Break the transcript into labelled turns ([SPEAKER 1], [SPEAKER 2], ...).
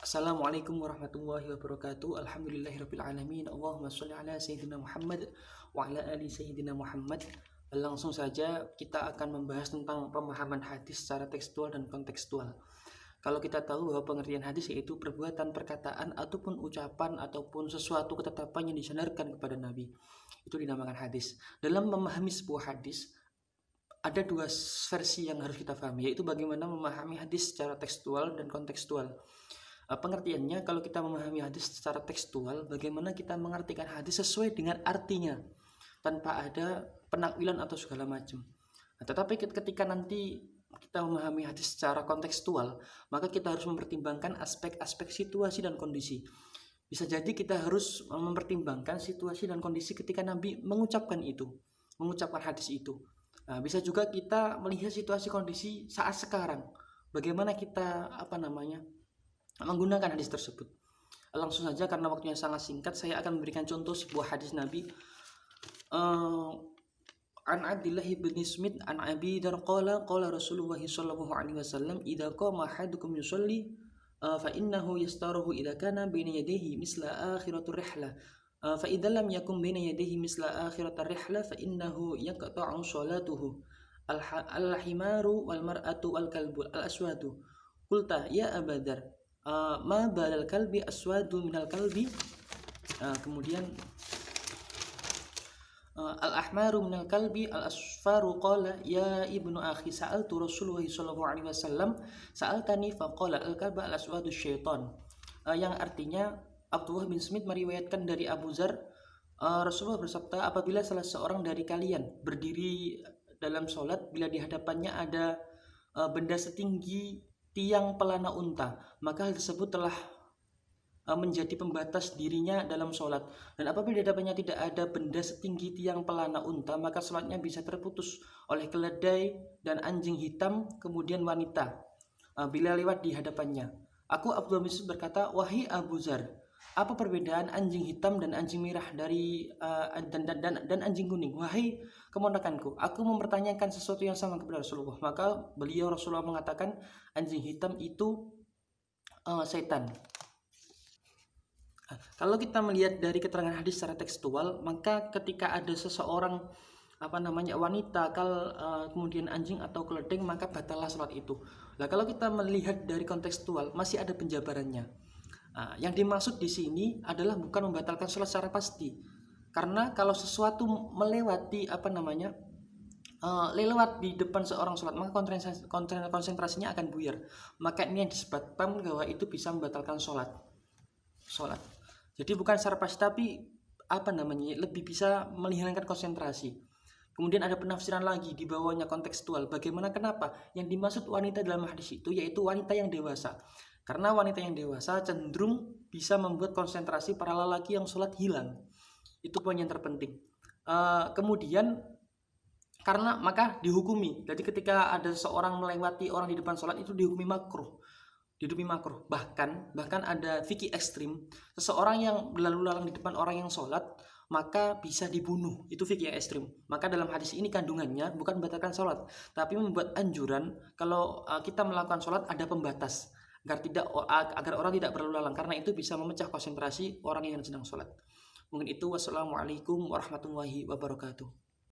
[SPEAKER 1] Assalamualaikum warahmatullahi wabarakatuh. Alhamdulillahirabbil alamin. Allahumma shalli ala sayyidina Muhammad wa ala ali sayyidina Muhammad. Langsung saja kita akan membahas tentang pemahaman hadis secara tekstual dan kontekstual. Kalau kita tahu bahwa pengertian hadis yaitu perbuatan, perkataan ataupun ucapan ataupun sesuatu ketetapan yang disandarkan kepada Nabi. Itu dinamakan hadis. Dalam memahami sebuah hadis ada dua versi yang harus kita pahami, yaitu bagaimana memahami hadis secara tekstual dan kontekstual. Pengertiannya, kalau kita memahami hadis secara tekstual, bagaimana kita mengartikan hadis sesuai dengan artinya tanpa ada penakwilan atau segala macam. Tetapi ketika nanti kita memahami hadis secara kontekstual, maka kita harus mempertimbangkan aspek-aspek situasi dan kondisi. Bisa jadi kita harus mempertimbangkan situasi dan kondisi ketika Nabi mengucapkan hadis itu. Bisa juga kita melihat situasi kondisi saat sekarang, bagaimana kita menggunakan hadis tersebut. Langsung saja, karena waktunya sangat singkat, saya akan memberikan contoh sebuah hadis Nabi. An Abdullah bin Smith an Abi Dzar qala Rasulullah sallallahu alaihi wasallam idza qama ahadukum yusalli fa innahu yastaruhu idza kana baina yadayhi misla akhiratur rihla fa idza lam yakun baina yadayhi misla akhiratur rihla fa innahu yaqta'u salatuhu al-himaru wal mar'atu wal kalbu al aswadu qulta ya Abadzar ma balal kalbi aswadu minal kalbi, kemudian al-ahmaru minal kalbi al asfaru qala ya ibnu akhi sa'altu Rasulullah sallallahu alaihi wasallam sa'altani faqala al-kalba al aswadu syaitan, yang artinya Abdullah bin Smith meriwayatkan dari Abu Dzar, Rasulullah bersabda, apabila salah seorang dari kalian berdiri dalam sholat, bila di hadapannya ada benda setinggi tiang pelana unta, maka hal tersebut telah menjadi pembatas dirinya dalam sholat. Dan apabila di hadapannya tidak ada benda setinggi tiang pelana unta, maka sholatnya bisa terputus oleh keledai dan anjing hitam, kemudian wanita bila lewat di hadapannya. Aku Abdullah bin Mas'ud berkata, wahai Abu Dzar, apa perbedaan anjing hitam dan anjing merah dari dan anjing kuning? Wahai keponakanku, aku mempertanyakan sesuatu yang sama kepada Rasulullah. Maka Rasulullah mengatakan anjing hitam itu setan. Kalau kita melihat dari keterangan hadis secara tekstual, maka ketika ada seseorang wanita kemudian anjing atau keledai, maka batallah sholat itu. Nah, kalau kita melihat dari kontekstual, masih ada penjabarannya. Yang dimaksud di sini adalah bukan membatalkan sholat secara pasti, karena kalau sesuatu melewati lewat di depan seorang sholat, maka konsentrasinya akan buyar. Maka ini yang disebutkan bahwa itu bisa membatalkan sholat. Jadi bukan secara pasti, tapi lebih bisa menghilangkan konsentrasi. Kemudian ada penafsiran lagi di bawahnya kontekstual. Bagaimana, kenapa yang dimaksud wanita dalam hadis itu yaitu wanita yang dewasa. Karena wanita yang dewasa cenderung bisa membuat konsentrasi para lelaki yang sholat hilang. Itu poin yang terpenting. Kemudian maka dihukumi. Jadi ketika ada seorang melewati orang di depan sholat, itu dihukumi makruh. Bahkan ada fikih ekstrim. Seseorang yang berlalu lalang di depan orang yang sholat, maka bisa dibunuh. Itu fikih ekstrim. Maka dalam hadis ini kandungannya bukan membatalkan sholat, tapi membuat anjuran kalau kita melakukan sholat ada pembatas, agar orang tidak berlalu lalang, karena itu bisa memecah konsentrasi orang yang sedang sholat. Mungkin itu. Wassalamualaikum warahmatullahi wabarakatuh.